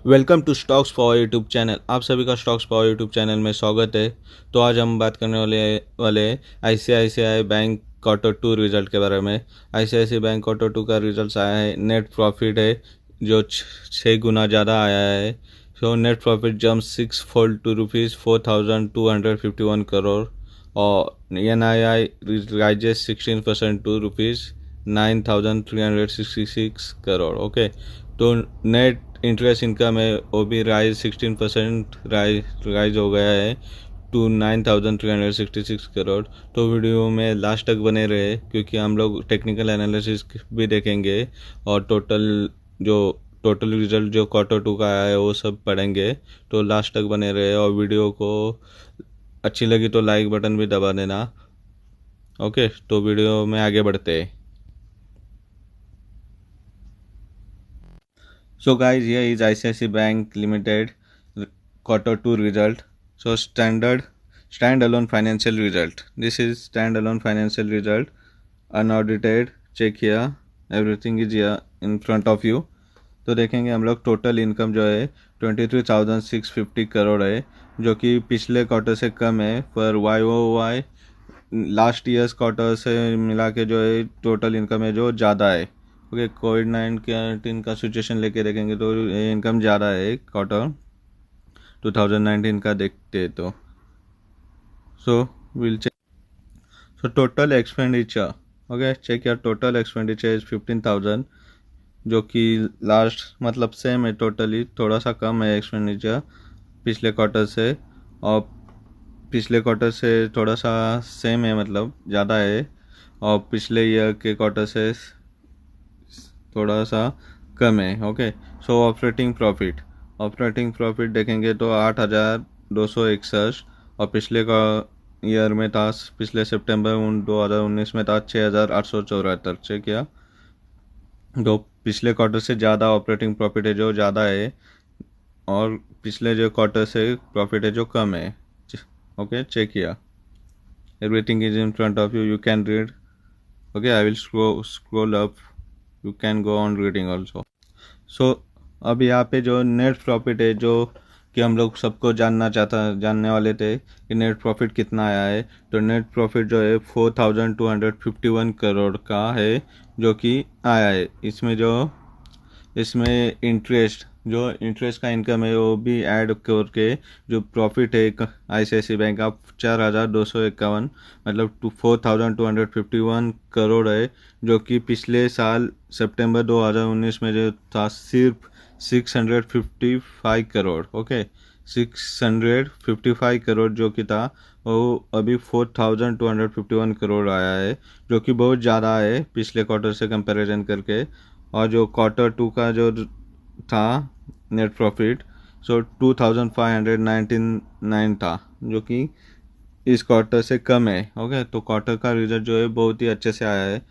Welcome to stocks for YouTube channel. आप सभी का स्टॉक्स फॉर यूट्यूब चैनल में स्वागत है। तो आज हम बात करने वाले ICICI bank quarter two result के बारे में। आईसीआईसीआई बैंक क्वार्टर टू का रिजल्ट आया है, नेट प्रॉफिट है जो 6 गुना ज़्यादा आया है। So net profit jump 6 fold to ₹4,251 crore और NII rises 16% to ₹9,366 crore. Okay, तो नेट इंटरेस्ट इनकम है वो भी राइज 16% राइज हो गया है टू 9,366 करोड़। तो वीडियो में लास्ट तक बने रहे क्योंकि हम लोग टेक्निकल एनालिसिस भी देखेंगे और जो टोटल रिजल्ट जो क्वार्टर टू का आया है वो सब पढ़ेंगे। तो लास्ट तक बने रहे और वीडियो को अच्छी लगी तो लाइक बटन भी दबा देना। ओके, तो वीडियो में आगे बढ़ते हैं। So guys, here is ICICI Bank Limited quarter two result. So standalone financial result. This is standalone financial result, unaudited. Check here. Everything is here in front of you. तो देखेंगे हम लोग total income जो है 23,650 करोड़ है, जो कि पिछले क्वार्टर से कम है। पर वाई लास्ट ईयर्स क्वार्टर से मिला के जो है टोटल इनकम है जो ज़्यादा है। ओके, कोविड-19 का सिचुएशन लेके देखेंगे तो इनकम ज़्यादा है क्वार्टर 2019 का देखते तो। So will check. So total expenditure, okay check यार, टोटल एक्सपेंडिचर इज 15,000, जो कि लास्ट मतलब सेम है, टोटली थोड़ा सा कम है एक्सपेंडिचर पिछले क्वार्टर से। और पिछले क्वार्टर से थोड़ा सा सेम है, मतलब ज़्यादा है। और पिछले ईयर के क्वार्टर से थोड़ा सा कम है। ओके, सो ऑपरेटिंग प्रॉफिट देखेंगे तो 8,261, और पिछले का ईयर में था, पिछले सितंबर 2019 में था 6,874। चेक किया, तो पिछले क्वार्टर से ज़्यादा ऑपरेटिंग प्रॉफिट है जो ज़्यादा है, और पिछले जो क्वार्टर से प्रॉफिट है जो कम है। ओके, चेक किया, everything is in front of you, you can read. Okay, I will scroll up, you can go on reading also. सो अब यहाँ पे जो नेट प्रॉफिट है, जो कि हम लोग सबको जानने वाले थे कि नेट प्रॉफिट कितना आया है। तो नेट प्रॉफिट जो है 4,251 करोड़ का है, जो कि आया है। इसमें इंटरेस्ट का इनकम है वो भी ऐड करके जो प्रॉफिट है आईसीआईसी बैंक का 4,251, मतलब 4,251 करोड़ है, जो कि पिछले साल सितंबर 2019 में जो था सिर्फ 655 करोड़। ओके, 655 करोड़ जो कि था, वो अभी 4,251 करोड़ आया है, जो कि बहुत ज़्यादा है पिछले क्वार्टर से कंपैरिजन करके। और जो क्वार्टर टू का जो था नेट प्रॉफिट, सो 2,599 था, जो कि इस क्वार्टर से कम है। ओके, तो क्वार्टर का रिजल्ट जो है बहुत ही अच्छे से आया है।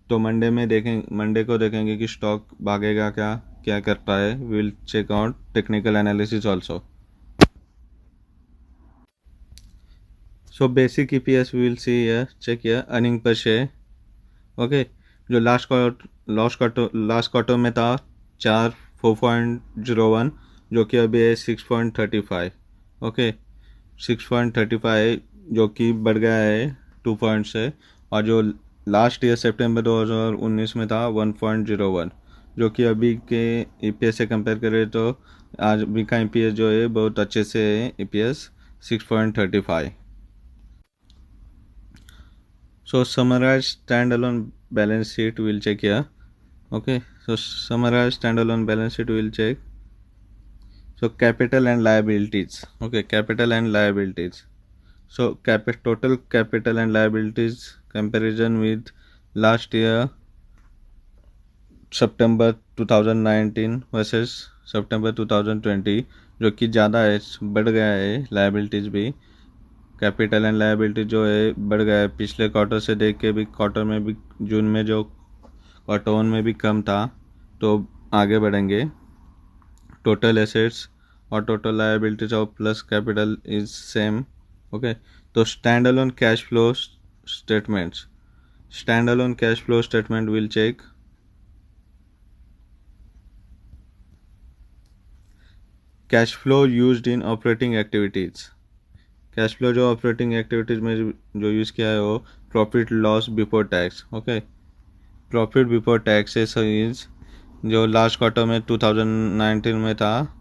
तो मंडे को देखेंगे कि स्टॉक भागेगा क्या क्या करता है। Will check out technical analysis also. So basic EPS will see here, check here, earning per share. Okay, जो लास्ट क्वार्टर में था 4.01, जो कि अभी है 6.35। ओके, 6.35, जो कि बढ़ गया है 2 पॉइंट से। और जो लास्ट ईयर सितंबर 2019 में था 1.01, जो कि अभी के ईपीएस से कंपेयर करें तो आज अभी का ईपीएस जो है बहुत अच्छे से है, EPS 6.35। So summarize standalone balance sheet, we'll check here. Okay, so summarize standalone balance sheet, we'll check. So capital and liabilities. Okay, capital and liabilities. So total capital and liabilities comparison with last year September 2019 versus September 2020, जो कि ज़्यादा है, बढ़ गया है liabilities भी। Capital and liability जो है बढ़ गया है पिछले क्वार्टर से देख के भी। क्वार्टर में भी जून में जो क्वार्टर वन में भी कम था, तो आगे बढ़ेंगे। टोटल एसेट्स और टोटल लायबिलिटीज और plus capital is same. Okay, तो standalone cash flow statement will check. Cash flow used in operating activities. Cash flow जो ऑपरेटिंग एक्टिविटीज़ में जो यूज़ किया है वो profit loss before tax. Okay, profit before taxes is जो last quarter में 2019 में था,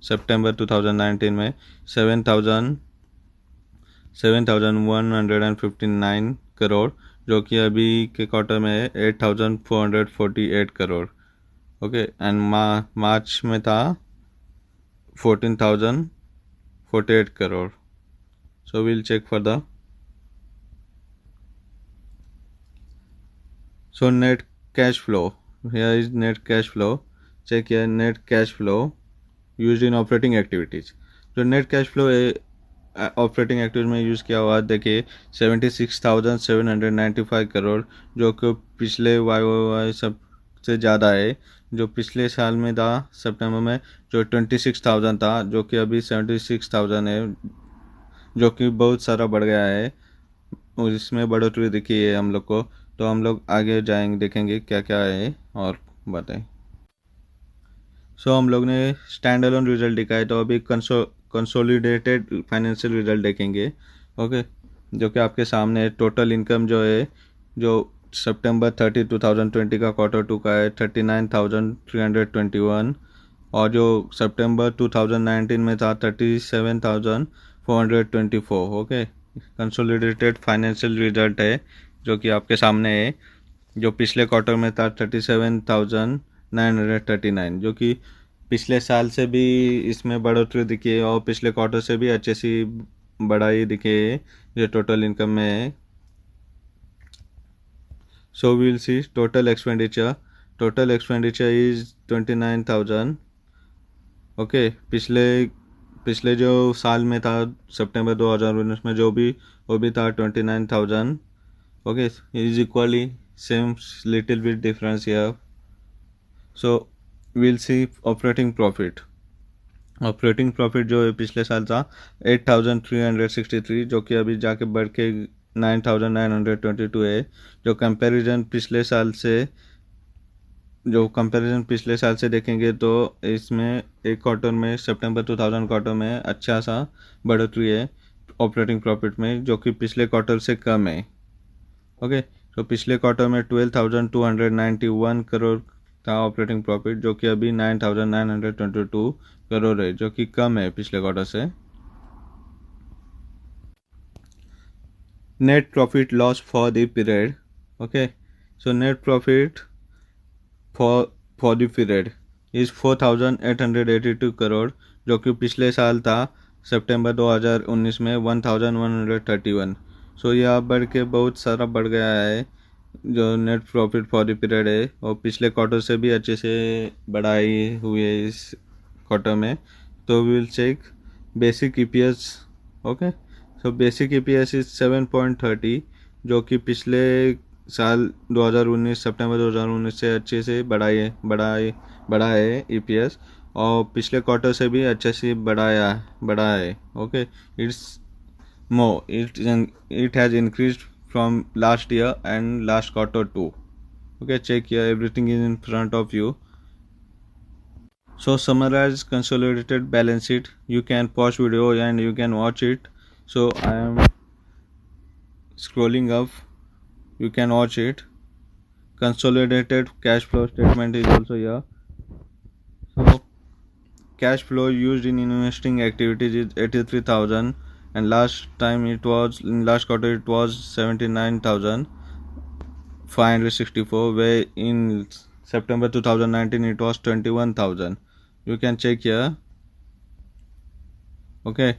सितंबर 2019 में 7,159 करोड़, जो कि अभी के क्वार्टर में है 8,448 करोड़। ओके, एंड मार्च में था 14,048 crore. So will check for the so net cash flow. Here is net cash flow. Check here net cash flow used in operating activities. जो net cash flow operating activities में use किया हुआ देखिए 76,795 करोड़, जो कि पिछले वाई सबसे ज़्यादा है। जो पिछले साल में था सितंबर में जो 26,000 था, जो कि अभी 76,000 है, जो कि बहुत सारा बढ़ गया है। और इसमें बढ़ोतरी दिखी है हम लोग को। तो हम लोग आगे जाएंगे, देखेंगे क्या क्या है और बताएं। हम लोग ने स्टैंड अलोन रिजल्ट दिखा है, तो अभी कंसोलिडेटेड फाइनेंशियल रिजल्ट देखेंगे। ओके, जो कि आपके सामने है। टोटल इनकम जो है, जो सितंबर 30 2020 का Q2 का है 39,321, और जो सितंबर 2019 में था 37,424। ओके, कंसोलिडेटेड फाइनेंशियल रिजल्ट है जो कि आपके सामने है। जो पिछले क्वार्टर में था 37,939, जो कि पिछले साल से भी इसमें बढ़ोतरी दिखी है और पिछले क्वार्टर से भी अच्छे सी बढ़ाई दिखी है जो टोटल इनकम में है। So will see total expenditure is 29,000। Okay, पिछले जो साल में था सितंबर 2019 में जो भी वो भी था 29,000। Okay, is equally same, little bit difference here. So will see operating profit जो है पिछले साल था 8,363, जो कि अभी जाके बढ़ के 9,922 है। जो कंपैरिजन पिछले साल से देखेंगे तो इसमें एक क्वार्टर में सितंबर 2000 क्वार्टर में अच्छा सा बढ़ोतरी है ऑपरेटिंग प्रॉफिट में, जो कि पिछले क्वार्टर से कम है। ओके, तो पिछले क्वार्टर में 12,291 करोड़ था ऑपरेटिंग प्रॉफिट, जो कि अभी 9,922 करोड़ है, जो कि कम है पिछले क्वार्टर से। Net profit loss for the period. Okay, so net profit for the period is 4,882 crore, जो कि पिछले साल था सितंबर 2019 में 1,131। सो यह बढ़ के बहुत सारा बढ़ गया है जो net profit for the period है, और पिछले क्वार्टर से भी अच्छे से बढ़ाई हुई है इस क्वार्टर में। तो will check basic EPS. Okay, so basic EPS is 7.30, जो कि पिछले साल 2019 सितंबर 2019 से अच्छे से बढ़ा है ईपीएस, और पिछले क्वार्टर से भी अच्छे से बढ़ा है। Okay, it has increased from last year and last quarter too. Okay, check here, everything is in front of you. So summarize consolidated balance sheet. You can pause video and you can watch it. So I am scrolling up, you can watch it. Consolidated cash flow statement is also here. So cash flow used in investing activities is 83,000, and last time it was in last quarter it was 79,564, where in September 2019 it was 21,000. You can check here. Okay,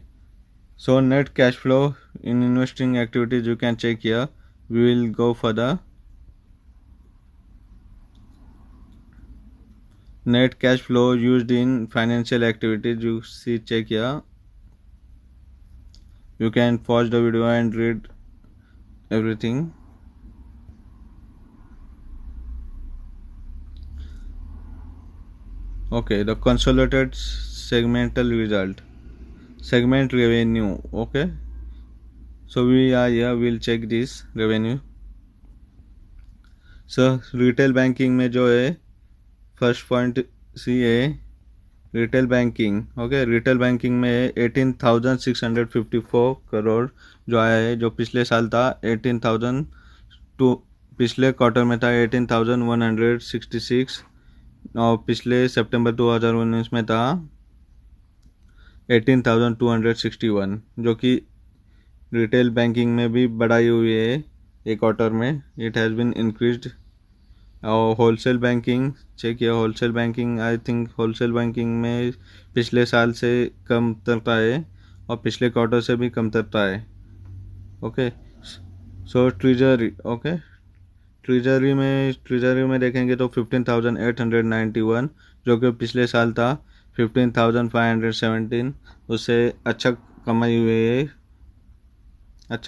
so net cash flow in investing activities you can check here. We will go for the net cash flow used in financial activities. You see, check here. You can pause the video and read everything. Okay, the consolidated segmental result, segment revenue. Okay, so we are here, we'll check this revenue. So retail banking में जो है first point सी है retail banking, okay, retail banking में 18,654 करोड़ जो आया है, जो पिछले साल था 18,000 टू, पिछले क्वार्टर में था 18,166, और पिछले सितंबर 2019 में था 18,261, जो कि रिटेल बैंकिंग में भी बढ़ाई हुई है एक क्वार्टर में, इट हैज़ बीन इंक्रीज्ड। और होलसेल बैंकिंग चेक किया, wholesale banking I think wholesale banking में पिछले साल से कम तरता है और पिछले क्वार्टर से भी कम तरता है, ओके। सो ट्रेजरी, ओके, ट्रेजरी में देखेंगे तो 15,891, जो कि पिछले साल था 15,517, उससे अच्छा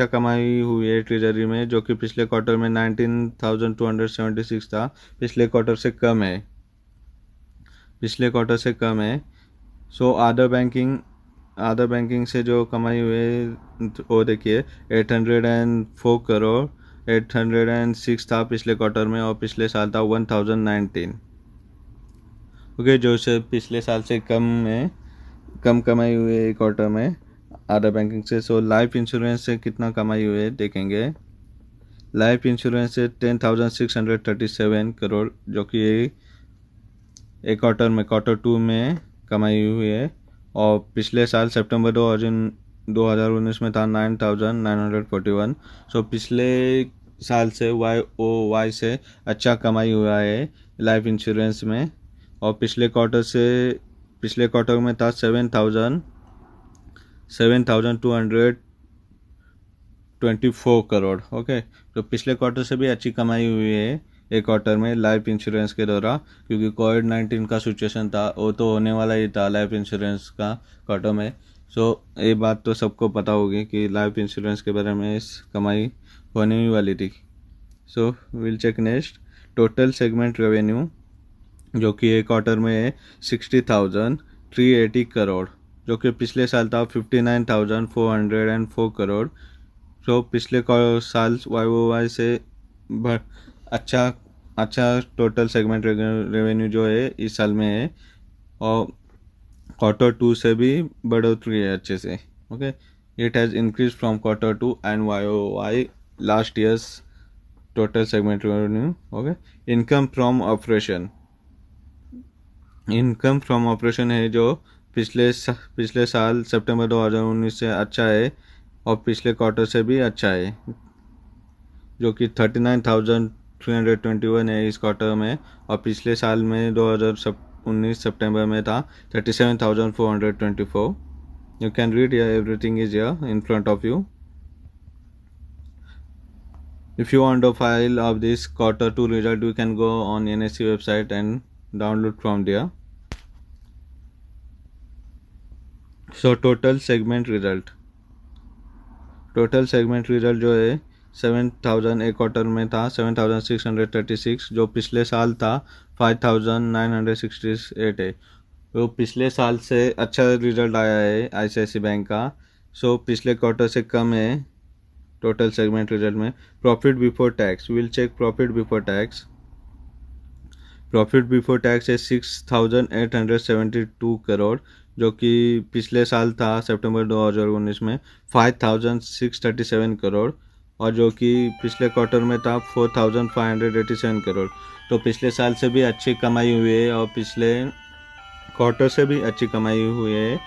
कमाई हुई है ट्रेजरी में, जो कि पिछले क्वार्टर में 19,276 था, पिछले क्वार्टर से कम है। सो अदर बैंकिंग से जो कमाई हुई है वो देखिए 804 करोड़, 806 था पिछले क्वार्टर में, और पिछले साल था 1,019, ओके, जो से पिछले साल से कम कमाई हुई है क्वार्टर में अदर बैंकिंग से। सो लाइफ इंश्योरेंस से कितना कमाई हुई है देखेंगे। लाइफ इंश्योरेंस से 10,637 करोड़, जो कि एक क्वार्टर 2 में कमाई हुई है, और पिछले साल सितंबर 2019 में था 9,941। सो पिछले साल से वाई से अच्छा कमाई हुआ है लाइफ इंश्योरेंस में, और पिछले क्वार्टर में था 7,224 करोड़, ओके। तो पिछले क्वार्टर से भी अच्छी कमाई हुई है एक क्वार्टर में लाइफ इंश्योरेंस के द्वारा, क्योंकि कोविड-19 का सिचुएशन था, वो तो होने वाला ही था लाइफ इंश्योरेंस का क्वार्टर में। सो ये बात तो सबको पता होगी कि लाइफ इंश्योरेंस के बारे में इस कमाई होने ही वाली थी। So will check next total segment revenue, जो कि एक क्वार्टर में है 60,380 करोड़, जो कि पिछले साल था 59,404 करोड़। तो पिछले साल वाई से ब- अच्छा अच्छा टोटल सेगमेंट रेवेन्यू जो है इस साल में है, और क्वार्टर 2 से भी बढ़ोतरी है अच्छे से, okay. It has increase from quarter 2 and Y last years total segment revenue, okay. Income from operation income from operation है, जो पिछले साल सितंबर 2019 से अच्छा है, और पिछले क्वार्टर से भी अच्छा है, जो कि 39,321 है इस क्वार्टर में, और पिछले साल में 2019 सितंबर में था 37,424। You can read here, everything is here in front of you. If you want a file of this quarter 2 result, you can go on NSE website and download from there. So total segment result जो है 7,000 एक quarter में था 7,636, जो पिछले साल था 5,968 है। तो पिछले साल से अच्छा रिजल्ट आया है ICICI बैंक का। सो पिछले क्वार्टर से कम है टोटल सेगमेंट रिजल्ट में। Profit before tax, will check profit before tax है 6,872 करोड़, जो कि पिछले साल था सितंबर 2019 में 5,637 करोड़, और जो कि पिछले क्वार्टर में था 4,587 करोड़। तो पिछले साल से भी अच्छी कमाई हुई है, और पिछले क्वार्टर से भी अच्छी कमाई हुई है,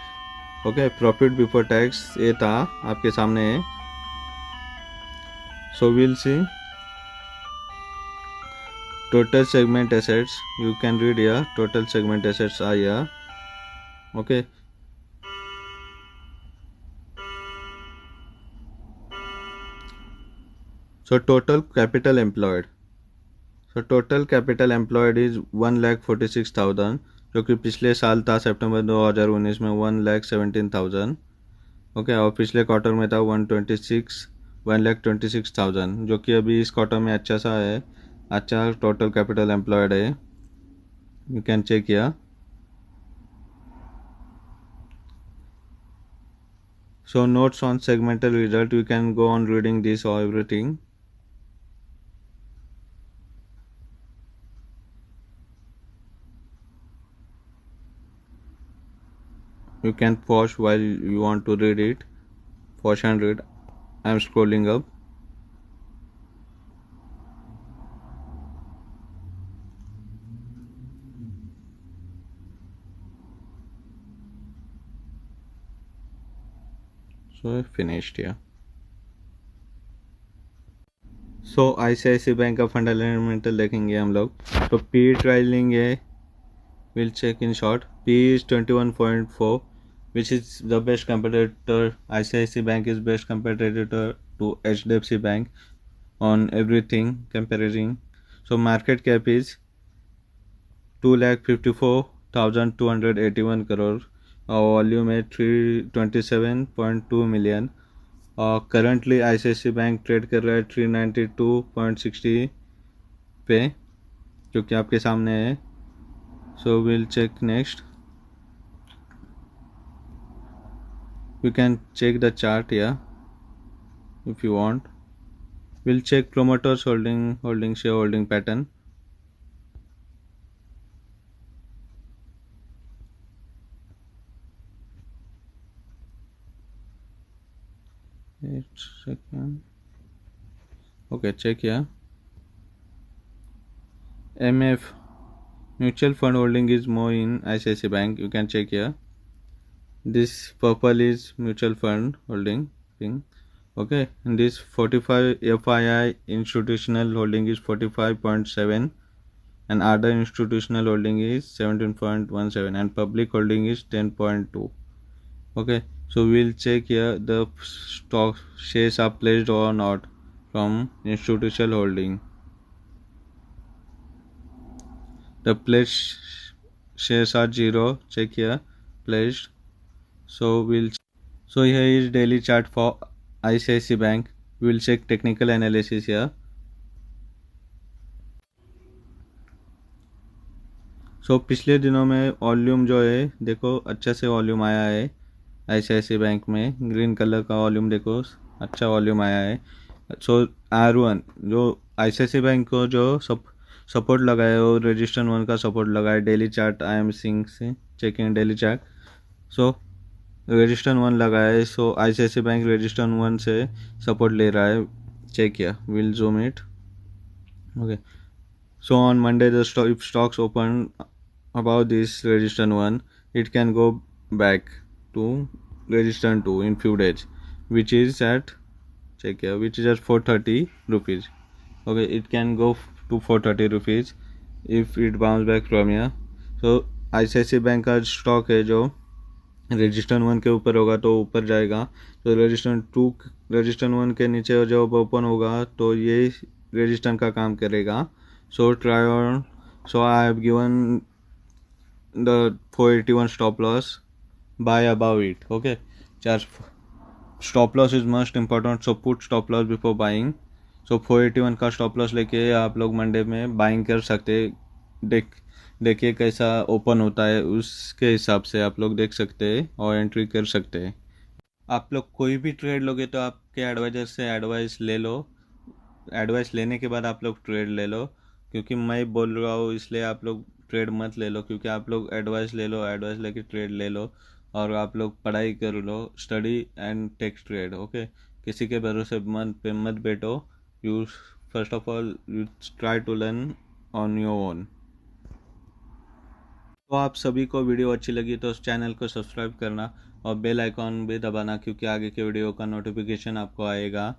ओके। प्रॉफिट बिफोर टैक्स ये था आपके सामने है। So will see total segment assets, you can read here total segment assets are here, okay. So total capital employed is 1,46,000, जो कि पिछले साल था सितंबर 2019 में 1,17,000, ओके, और पिछले क्वार्टर में था 1,26,000, जो कि अभी इस क्वार्टर में अच्छा सा है, अच्छा टोटल कैपिटल एम्प्लॉयड है, you can check here. So notes on segmental result, you can go on reading this or everything. You can pause while you want to read it. Pause and read. I am scrolling up. So I finished here. So ICICI bank का fundamental देखेंगे हम लोग. तो P trial लेंगे. Will check in short. P is 21.4 which is the best competitor. ICICI bank is best competitor to HDFC bank on everything comparing. So market cap is 2,54,281 crore. Our volume is 327.2 million. और currently ICICI bank trade कर रहा है 392.60 पे, जो कि आपके सामने है. So will check next. You can check the chart या if you want. Will check promoters holding share holding pattern. Okay, check here. MF mutual fund holding is more in ICICI bank. You can check here. This purple is mutual fund holding thing. Okay, and this 45 FII institutional holding is 45.7 and other institutional holding is 17.17 and public holding is 10.2. Okay, so we'll check here the stock shares are pledged or not from institutional holding. The pledged shares are 0. Check here, pledged. So here is daily chart for ICICI bank. We'll check technical analysis here. सो पिछले दिनों में volume जो है देखो अच्छा से volume आया है ICICI बैंक में. ग्रीन कलर का वॉल्यूम देखो, अच्छा वॉल्यूम आया है. सो R1 जो ICICI बैंक को जो सपोर्ट लगा है वो रजिस्टर 1 का सपोर्ट लगा है. डेली चार्ट आई एम सिंग से चेकिंग डेली चार्ट. सो रजिस्टर 1 लगा है. सो ICICI बैंक रजिस्टर 1 से सपोर्ट ले रहा है. चेक किया. Will zoom it. Okay. So on Monday, if stocks open above this resistance 1, it can go back to resistance 2 in few days, which is at check here, which is at 430 rupees. Okay, it can go to 430 rupees if it bounce back from here. So ICICI bank का stock है जो register 1 के ऊपर होगा तो ऊपर जाएगा. तो रजिस्टर 1 के नीचे जब ओपन होगा तो ये रजिस्टर का काम करेगा. So try on. So I have given the 481 stop loss. Buy above it. Okay. Just stop loss is most important. So put stop loss before buying. So 481 का stop loss लेके आप लोग मंडे में buying कर सकते. देखिए कैसा open होता है, उसके हिसाब से आप लोग देख सकते हैं और एंट्री कर सकते हैं. आप लोग कोई भी ट्रेड लोगे तो आपके एडवाइजर से एडवाइस ले लो. एडवाइस लेने के बाद आप लोग ट्रेड ले लो. क्योंकि मैं बोल रहा हूँ इसलिए आप लोग ट्रेड मत ले लो. क्योंकि आप लोग एडवाइस ले लो, एडवाइस लेके ट्रेड ले लो और आप लोग पढ़ाई कर लो. Study and take trade. Okay. किसी के भरोसे मत बैठो. You first of all you try to learn on your own. तो आप सभी को वीडियो अच्छी लगी तो उस चैनल को सब्सक्राइब करना और बेल आइकॉन भी दबाना, क्योंकि आगे के वीडियो का नोटिफिकेशन आपको आएगा.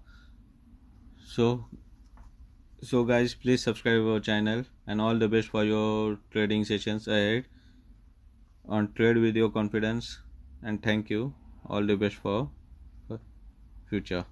So guys, please subscribe our channel and all the best for your trading sessions ahead. On trade with your confidence, and thank you. All the best for future.